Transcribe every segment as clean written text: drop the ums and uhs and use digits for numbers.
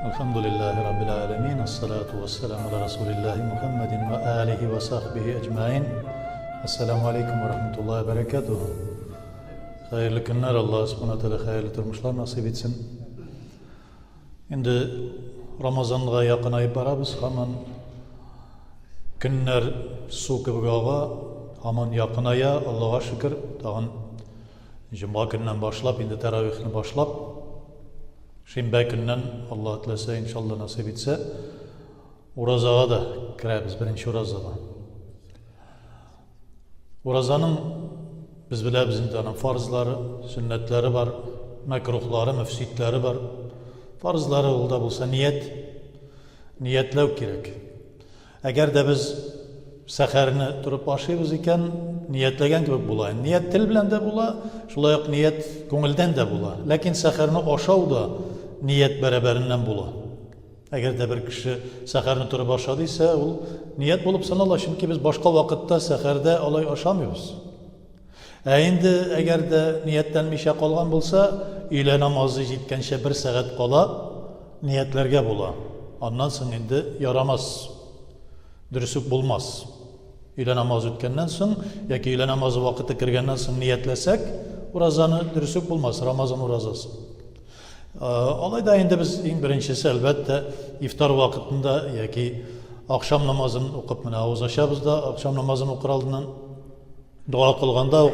Elhamdülillahi Rabbil alemin. Esselatu vesselamu ala Resulillahi Muhammedin ve alihi ve sahbihi ecmain. Esselamu aleyküm ve rahmetullahi ve berekatuhu. Hayırlı günler, Allah subhanahu teala hayırlı turmuşlar nasip etsin. Şimdi Ramazan'a yakınayıp barabız. Hemen günler su kıvgağa hemen yakınaya Allah'a şükür. Dağın Cuma günden başlap, şimdi teravihini başlap. Şembe günden Allah tilese inşallah nasip etse Urazağa da kiremiz, birinci Urazağa. Urazanın biz bilebizin farzları, sünnetleri var, mekruhları, müfsitleri var. Farzları olda bulsa niyetlev gerek. Eğer de biz seherini durup başlayız iken niyetlegen gibi bulayın. Niyet til bilen de bula, şulay yok niyet gönülden de bula. Lakin seherini aşağı da niyet beraberinden bula. Eğer de bir kişi seherini durup başladıysa o niyet bulup sanala. Çünkü biz başka vakitte seherde olay aşamıyoruz. Eğer eğer de niyetlenmişe kalgan bulsa ile namazı jitkenşe bir saat kala niyetlerge bula. Ondan sonra indi yaramaz. Dürüstlük bulmaz. İle namazı ötkenden sonra ya ki ile namazı vakiti kirgenden sonra niyetlesek urazanı dürüstlük bulmaz. Ramazan urazası. Olayda indi biz en birincisi elbette iftar vakitinde ya ki akşam namazını okup mına uzlaşabız da akşam namazını okur aldığından dua kılganda ve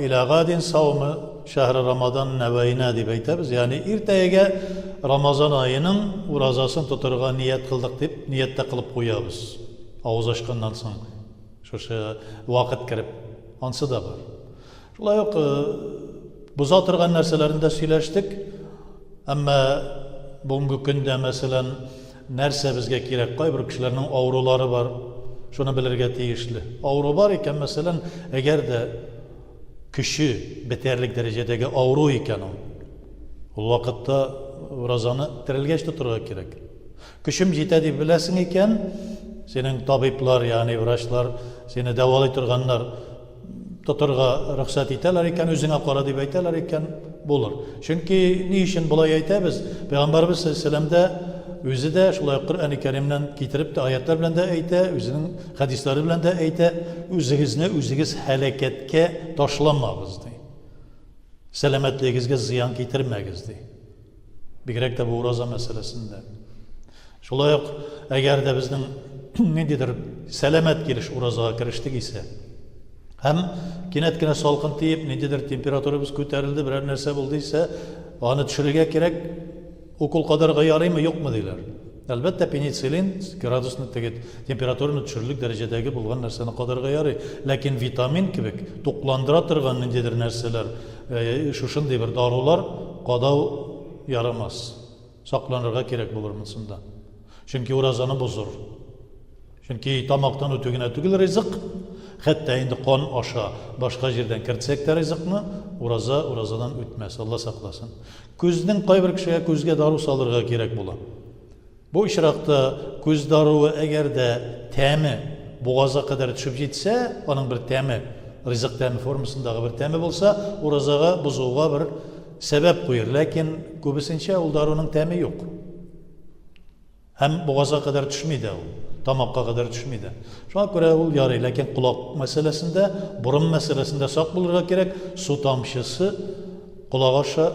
ila gadin savmı şehri Ramazan neveyine deyip aytamiz. Yani ertege Ramazan ayının urazasını tuturga niyet kıldık deyip niyette kılıp koyabız. Ağız açkandan sonra şu vakit kirip ansı da var. Şulay yok buza turgan narsalarında söyleştik. Ama bugünkü günde mesela nerse bizge kerek koy bir kişilerin avruları var. Şunu bilirge teyişli. Avru var iken mesela eğer de kişi beterlik derecedeki avru iken o vakitte urazanı tirilgeç tuturga kerek. Kişim jitedi bilesin iken senin tabiplar yani vraçlar seni davalay turganlar tuturga ruhsat iteler iken özüne qara deb ayteler iken bulur. Çünkü ne için bulay aytamiz? Peygamberimiz sallallahu aleyhi ve sellem'de özü de şulay Kur'an-ı Kerim'den getirip de ayetler bilen de ayte, özünün hadisleri bilen de ayte, özünüz halaketke taşlanmağız dey. Selametliğinizge ziyan getirmeyiz dey. Bir gerek de bu uraza meselesinde. Şulay yok, eğer de bizden nedir selamet giriş urazağa giriştik ise hem kinetkine salkın deyip nedir temperaturumuz köterildi birer nerse bulduysa onu düşürüge gerek okul kadar yarayı mı yok mu deyler. Elbette penicillin gradusunu temperaturunu düşürülük derecedeki bulgan nerseni kadar yarayı. Lakin vitamin kibik toklandıra tırgan nedir nerseler şuşun diye bir darular kadav yaramaz. Saklanırga gerek bulur mısında. Çünkü urazanı bozur. Çünkü tamaktan ötügüne tügül rızık. Hatta indi kan aşağı başka yerden kirtsek de rızıkını urazadan ütmez. Allah saklasın. Gözden kayber kişiye gözge daru salırga gerek bulan. Bu işrakta göz daruğu eğer de temi boğaza kadar düşüp gitse onun bir temi rızık temi formasındaki bir temi olsa urazaga buzuğa bir sebep koyur. Lakin köbüsünçe o darunun temi yok. Hem boğaza kadar düşmeydi o. Tamakka kadar düşmeydi. Şuna göre o yarı. Lakin kulak meselesinde, burun meselesinde sak bulurga gerek. Su tamşısı kulak aşağı,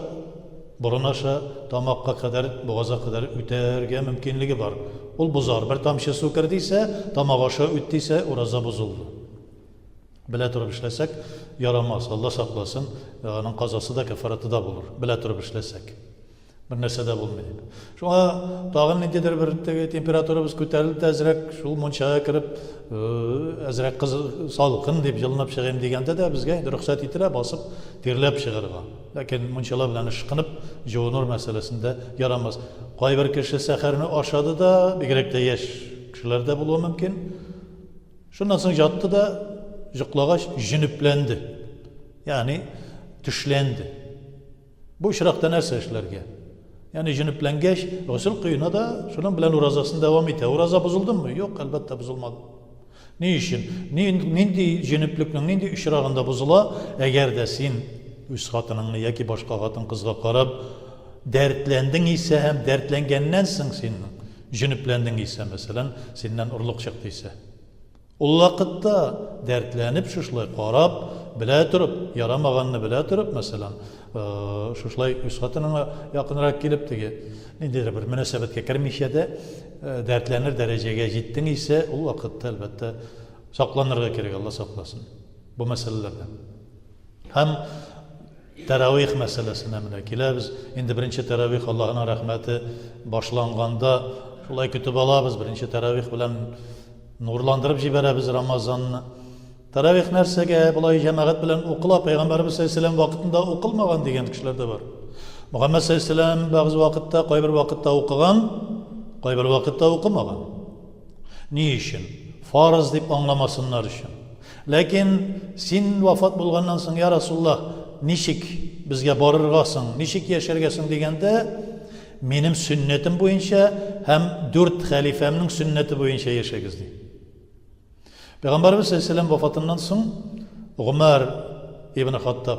burun aşağı, tamakka kadar, boğaza kadar üterge mümkünlüğü var. O bozar. Bir tamşı su kirdiyse, tamak aşağı üttiyse uraza bozuldu. Bile turup işlesek yaramaz. Allah saklasın. Onun kazası da kefaratı da bulur. Bile turup işlesek. Bir nerse de bulmaydı. Şuna dağın nedir bir temperaturumuz köterildi ezrek şu munçaya kirip ezrek kız salkın deyip yılınıp çıkayım degende de bizge ruhsat etire basıp terlep çıkarga. Lakin munçalar bilen ışkınıp joğunur meselesinde yaramaz. Kay bir kişi seherini aşadı da bir gerek de yeş kişilerde buluğu mümkün. Şundan sonra yattı da jıklağaç jünüplendi. Yani düşlendi. Bu işrakta nerse işlerge. Yani jünüplengeç, Resul kıyına da şunun bilen urazasını devam ete. Uraza bozuldu mu? Yok, elbette bozulmadı. Ne için? Nindi jünüplükün, nindi işrağında bozula? Eğer de sen üst katının ya ki başka katın kızga karab dertlendin ise hem dertlengendensin senin. Jünüplendin ise mesela senden urluk çıktı ise. O vakitte dertlenip şuşlay qarab, bile turup, yaramağanını bile turup mesela şuşlay üsatına yakınırak gelip degi. Nedir bir münasebetke kirmişe de dertlenir dereceye gittin ise o vakitte elbette saklanırga gerek, Allah saklasın bu meselelerde. Hem teravih meselesine münakile biz indi birinci teravih Allah'ın rahmeti başlanganda şulay kütüp alabız birinci teravih bilen nurlandırıp jiberemiz Ramazan'ı. Teravih nersege bulay cemaat bilen okula Peygamberimiz sallallahu aleyhi ve sellem vakitinde okulmagan degen kişiler de var. Muhammed sallallahu aleyhi ve sellem bazı vakitte, kay bir vakitte okugan, kay bir vakitte okumagan. Ni için? Farz deyip anlamasınlar için. Lakin sen vafat bulgandan soň ya Rasulullah nişik bizge barırgasın, nişik yaşargasın degende benim sünnetim boyunca hem 4 halifemnin sünneti boyunca yaşagız deyip. Peygamberimiz sallallahu aleyhi ve sellem vafatından soň Ömer ibn Hattab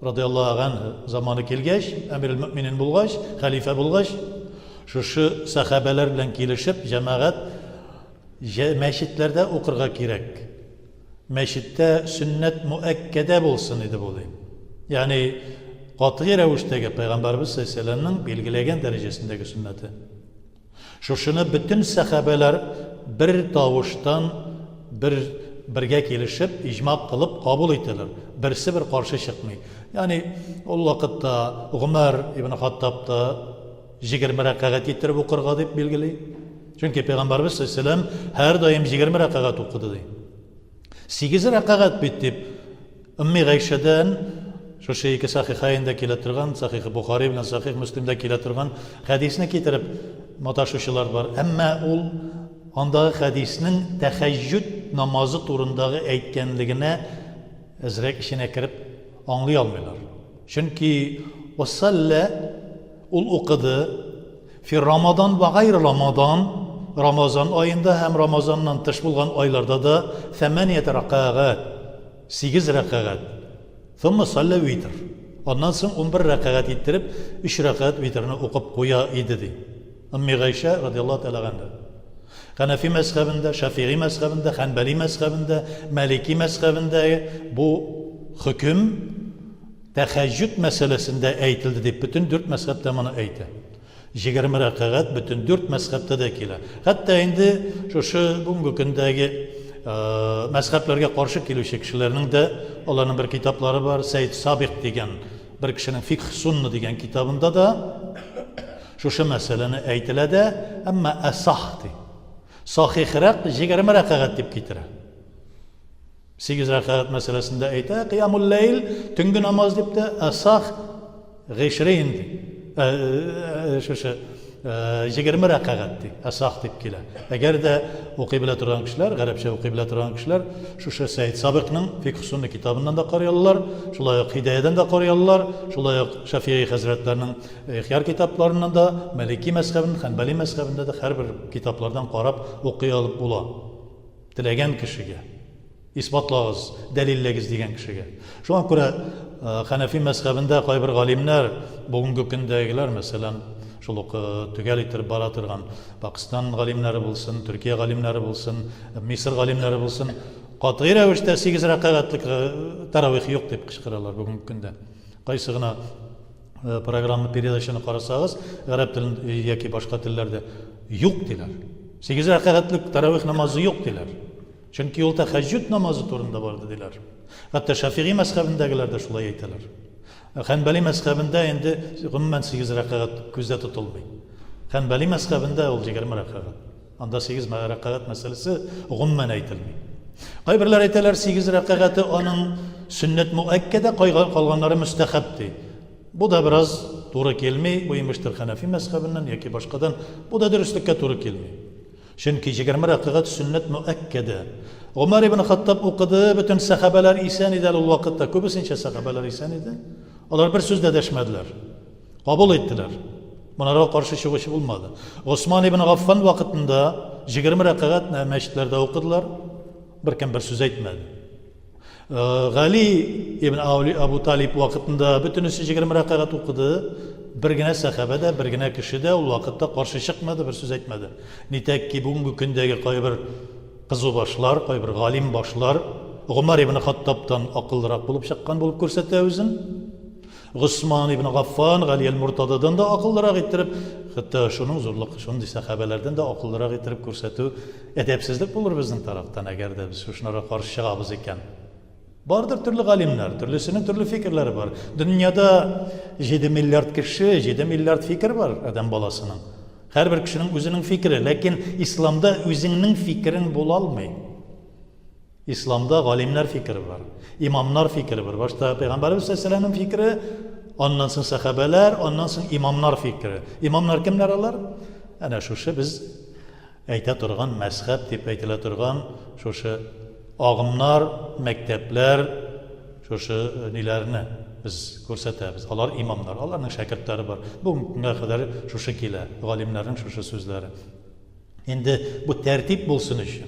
radıyallahu anh zamanı kelgeç, emiril müminin bulgaç, halife bulgaç, şu sahabeler bilen kelişip cemaat meşitlerde okurga gerek. Meşitte sünnet müekkede bolsun idi bu deyim. Yani qat'i revişteki Peygamberimiz sallallahu aleyhi ve sellem'nin belgilegen derecesindeki sünneti. Şunu bütün sahabeler bir tavuştan birge kelişip, icma kılıp kabul ettiler. Birisi bir karşı çıkmıyor. Yani o vakitte Ömer ibn Hattab'da 20 rakaat yetirip okurga deyip belgili. Çünkü Peygamberimiz sallallahu aleyhi ve sellem her daim 20 rakaat okudu deyip. 8 rakaat bitip Ümmü Gayşe'den şu şeyki sahihayinde keletirgan, sahih Bukhari bilen sahih Müslim'de keletirgan hadisini getirip mataşuşular var. Ama ol ondağı hadisinin teheccüd namazı turundağı eytkenligine ezrek işine kirip anlayalmıyorlar. Çünkü o salle ol okudu fi Ramazan ve gayri Ramazan Ramazan ayında hem Ramazan'dan dış bulgan aylarda da 8 rakaat 8 rakaat sonra salle vitr. Ondan sonra 11 rakaat yetirip 3 rakaat vitrini okup koya idi di. Ümmü Gayşe radıyallahu teala anha. Hanefi mezhebinde, Şafii mezhebinde, Hanbeli mezhebinde, Maliki mezhebinde bu hüküm teheccüd meselesinde eğitildi deyip bütün 4 mezhepte bunu eğitti. 20 rakaat bütün 4 mezhepte de keler. Hatta indi şu bugünkü gündeki mezheplerge karşı kelişi kişilerinin de onların bir kitapları var. Seyyid Sabik degen bir kişinin Fiqh Sunnu degen kitabında da şu meseleni eğitiledi ama esahti. Sahihrak 20 rakaat deyip getire. 8 rakaat meselesinde eğitildi. Qiyamul leyl tüngü namaz deyip de esah 20 indi. 20 rakaat deyip esah deyip keler. Eğer de okuyup bile turan kişiler, Arapça okuyup bile turan kişiler şu Seyyid Sabik'nin Fiqh Sunnu kitabından da qarayarlar, şulay Hidayeden de qarayarlar, şulay Şafii Hazretlerinin İhyar kitaplarından da, Maliki mezhebinin, Hanbeli mezhebinde de her bir kitaplardan qarab okuyalıp bula. Dilegen kişiye, isbatlağız, delillegiz degen kişiye. Şu an göre Hanefi mezhebinde kay bir galimler, bugünkü gündegiler mesela şuluk tügel itirip baratırgan Pakistan galimleri bulsun, Türkiye galimleri bulsun, Mısır galimleri bulsun. Qat'i revişte 8 rakaatlık teravih yok deyip kışkırırlar bugünkü günde. Qaysıgına programı periodasını qarasağız, Arap dilinde yoki başka dillerde yok diler. 8 rakaatlık teravih namazı yok diler. Çünkü yol teheccüd namazı turunda vardı diler. Hatta Şafii mezhebindekiler de şulay eytiler. Hanbeli mezhebinde indi gümmen 8 rakaat gözde tutulmuyor. Hanbeli mezhebinde ol 20 rakaat. Anda 8 rakaat meselesi gümmen eytilmiyor. Qaybirler eytiler 8 rakaatı onun sünnet müekkede kalganları müstehapti. Bu da biraz doğru kelmiyor. Bu imiştir Hanefi mezhebinden yoki başkadan. Bu da dürüstlükке doğru kelmiyor. Çünkü 20 rakaat sünnet müekkede. Ömer ibn Hattab okudu, bütün sahabeler isan idi o vakitte. Köbüsünce sahabeler isan idi. Onlar bir sözde deşmediler. Kabul ettiler. Bunlara karşı çıkışı bulmadı. Osman ibn Affan vakitinde 20 rakaat meşritlerde okudular. Bir söz etmedi. Gali ibn Abu Talib vakitinde bütün 20 rakaat okudu. bir gene sahabada, bir gene kishida ul vaqtda qarshi chiqmadi, bir so'z aytmadi. Nitakki bugungi kundagi qo'ybir qizu boshlar, qo'ybir g'alim boshlar Umar ibn Xattobdan aqlliroq bo'lib chiqqan bo'lib ko'rsatdi o'zini. Usmon ibn G'affon, Ali al-Murtadodan da aqlliroq ettirib, hatto shuning zo'rliq, shunday sahabalardan da aqlliroq ettirib ko'rsatuv adabsizlik bo'lar bizning tarafdan agarda biz shunga qarshi chiqamiz ekan. Bardır türlü alimler, türlüsünün türlü fikirleri var. Dünyada 7 milyard kişi, 7 milyard fikir var adam balasının. Her bir kişinin özünün fikri, lakin İslam'da özünün fikrin bulalmay. İslam'da alimler fikri var, imamlar fikri var. Başta Peygamberimiz Aleyhisselam'ın fikri, ondan sonra sahabeler, ondan sonra imamlar fikri. İmamlar kimler alır? Yani şu biz ayta turgan mezhep deb aytila turgan şu ağımlar, mektepler, şu nilerini biz ko'rsatamiz. Onlar imamlar, onların şagirdlari var. Bugünküne kadar şu şekilde, alimlerin şu sözleri. Endi bu tertip bulsun için.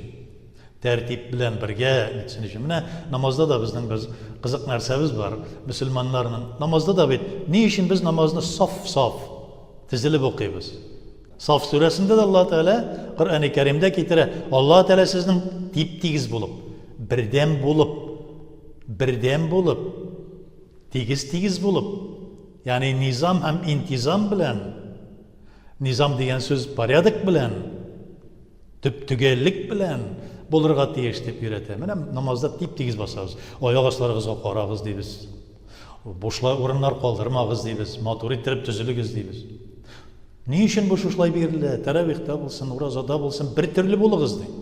Tertip bilen birge etsin için. Mine namazda da bizden bir kızık narsemiz var. Müslümanların namazda da ne için biz namazını saf tizilip okuyuz. Saf suresinde de Allah Teala Kur'an-ı Kerim'de getire. Allah Teala sizin tip-tigiz bulup, birden bulup, tigiz bulup, yani nizam hem intizam bilen, nizam diyen söz paryadık bilen, tügellik bilen, bulurga tiyiş deb öğretelim. Namazda tip-tigiz basarız. Ayak aslarımızga qaragız deybiz. Boşla orunlar kaldırmağız deybiz. Matur ettirip tüzülügüz deybiz. Ne için bu şuşlay berildi? Teravihte bulsun, urazada bulsun, bir türlü buluguz deyim.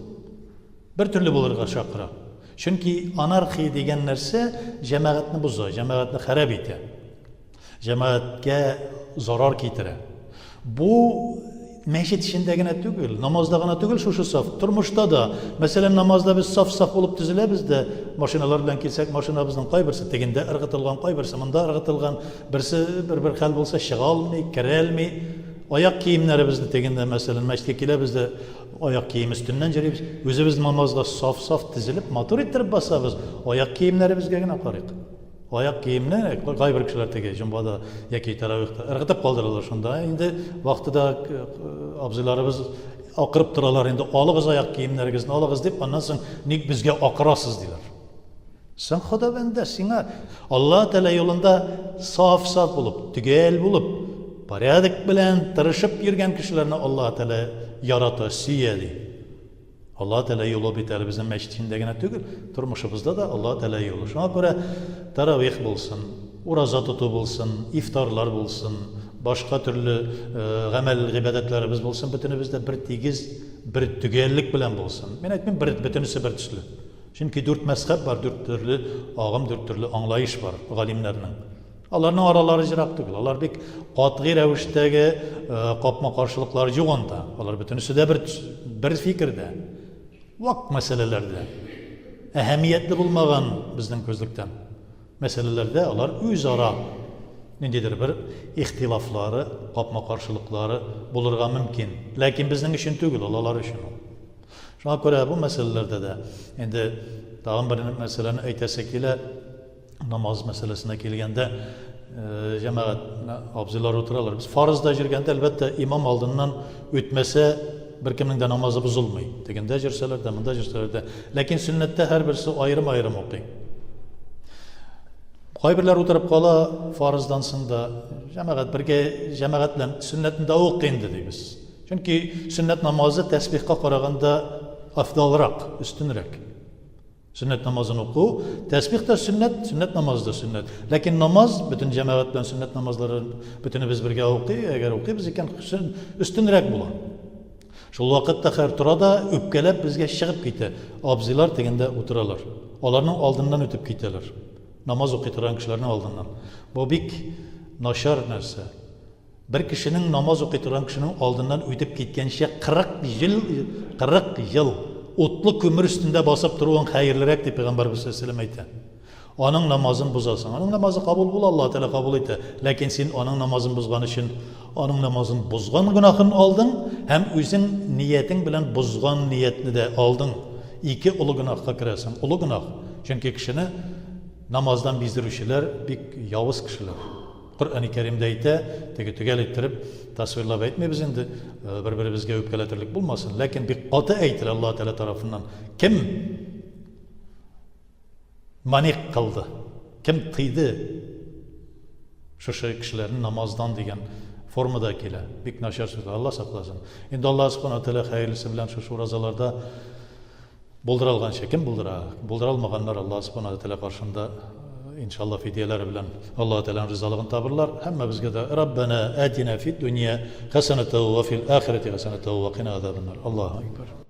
Bir türlü bulurga şakıra. Çünkü anarxi degen narsa cemaatni buzar, cemaatni xarab etadi. Cemaatga zarar keltiradi. Bu meşit işindagina tugul, namozdagina tugul, şu saf. Turmushda da, mesela namazda biz saf bo'lib tuzilamiz de, mashinalar bilan kelsak, mashinamizning qay birisi teginde irg'itilgan, qay birisi munda irg'itilgan, birisi bir xil bo'lsa chiqa olmay, kira olmay, oyoq kiyimlarimizni teginde mesela masjidga kelabizda oyoq kiyim üstünden jiribmiz. O'zimiz namozga saf tizilib, motor ettirib basamiz. Oyoq kiyimlarimizgagina qarayq. Oyoq kiyimni qay bir kishilar tege jumboda yoki taravihda irg'itib qoldiradilar shunda. Endi vaqtida abzilarimiz oqirib turalar, endi oling'iz oyoq kiyimlaringizni oling'iz deb, ondan so'ng nik bizga oqirasiz deylar. Sen xudovanda senga Alloh taolo yo'lida saf bo'lib, tugel bo'lib, paryadik bilan tirishib yurgan kishilarni Alloh taolo yaratadi, suyadi. Allah Teala yolu biter bizim meşitindegine tügül, turmuşumuzda da Allah Teala yolu. Şuna göre taravih bulsun, uraza tutu bulsun, iftarlar bulsun, başka türlü gamel ibadetlerimiz bulsun, bütünümüzde bir tigiz, bir tügellik bilen bulsun. Ben etmeyeyim, bütünüsü bir tüslü. Çünkü 4 mezhep var, 4 türlü ağım, 4 türlü anlayış var galimlerinin. Onların araları jirak tügül. Onlar bir qatg'i ravişdagi qopma qarşılıklar yo'q onda. Onlar bütünüsü de bir fikirde. Vakt meselelerde, ehemmiyetli bulmagan bizden gözlükten meselelerde onlar özara nedir bir ihtilafları, qopma qarşılıkları bulurga mümkün. Lakin bizden için tügül, onlar için. Şuna göre bu meselelerde de, endi dağın bir meseleni aytasak ile namaz meselesine kelgende cemaat abzilar oturarlar. Biz farzda jirgende elbette imam aldığından ötmese bir kimning de namazı buzulmayı. Teginde jirseler de, bunda jirseler de. Lakin sünnette her birisi ayrım okuyor. Qaybirler oturup qala farzdan so'ng da cemaat bilan sünnetni de o'qiydi deymiz. Çünkü sünnet namazı tesbihga qaraganda afdalroq, ustunroq. Sünnet namazını oku, tesbih de sünnet namazı da sünnet. Lakin namaz bütün cemaat bilan sünnet namazları bütünü biz birge o'qiymiz, eğer o'qiymiz ekan ustunroq bo'lar. Şol vaqtda her turada öpkelep bizge çıkıp gitti. Abzilar teginde oturalar. Onların aldından ötüp gittiler. Namaz okuyturan kişilerin aldından. Bu bik naşar nerse. Bir kişinin namaz okuyturan kişinin aldından ötüp gitken şey 40 yıl otlu kömür üstünde basıp durulan hayırlırak diye Peygamberimiz Aleyhisselam aytdı. Onun namazını buzasın. Onun namazı kabul bul, Allah Teala kabul etti. Lakin sen onun namazını buzgan için onun namazını buzgan günahını aldın, hem özün niyetin bilen buzgan niyetini de aldın. İki ulu günahka kiresin. Ulu günah. Çünkü kişini namazdan bizdirişiler bir yavuz kişiler. Kur'an-ı Kerim'de әйтә, төгәл иттереп tasvirlab әйтмәйбез инде, бер-беребезгә үпкәләтерлек булмасын. Ләкин бик каты әйтелә Аллаһ Тәала тарафыннан. Кем маник кылды? Кем тыйды? Шушы кешеләрне намаздан дигән формада килә. Бик начар сүз. Алла сакласын. Инде Аллаһ Субханаһу Тәала хәерлесе белән шушы уразаларда булдыра алганча кем булдыра? Булдыра алмаганнар Аллаһ Субханаһу Тәала каршында иншалла фидияләре белән Аллаһ Тәаланың ризалыгын табырлар. Һәммәбезгә дә Раббана атина фид дөнья хәсәнәтән ва фил ахирати хәсәнәтән ва кина азабан нар. Аллаһу акбар.